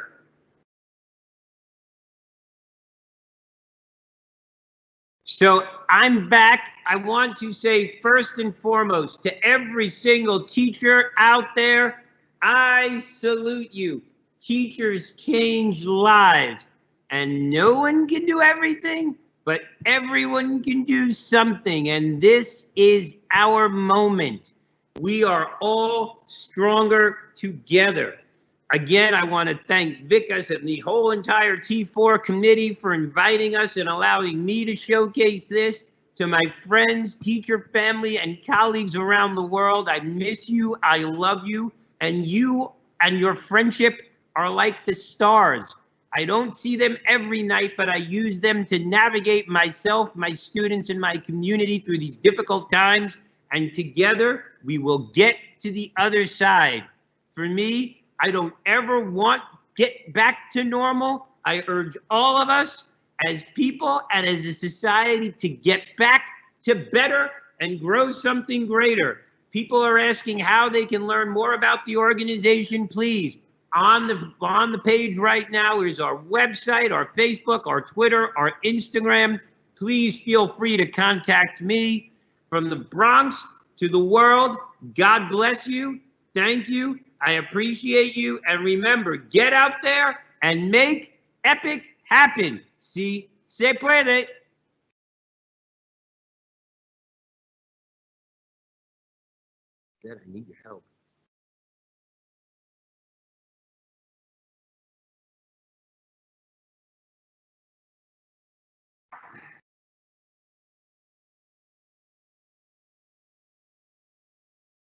So I'm back. I want to say first and foremost to every single teacher out there, I salute you. Teachers change lives, and no one can do everything, but everyone can do something, and this is our moment. We are all stronger together. Again, I want to thank Vikas and the whole entire T4 committee for inviting us and allowing me to showcase this. To my friends, teacher, family, and colleagues around the world, I miss you, I love you, and you and your friendship are like the stars. I don't see them every night, but I use them to navigate myself, my students, and my community through these difficult times, and together we will get to the other side. For me, I don't ever want get back to normal. I urge all of us as people and as a society to get back to better and grow something greater. People are asking how they can learn more about the organization. Please On the page right now is our website, our Facebook, our Twitter, our Instagram. Please feel free to contact me. From the Bronx to the world, God bless you. Thank you. I appreciate you. And remember, get out there and make epic happen. Si se puede. Dad, I need your help.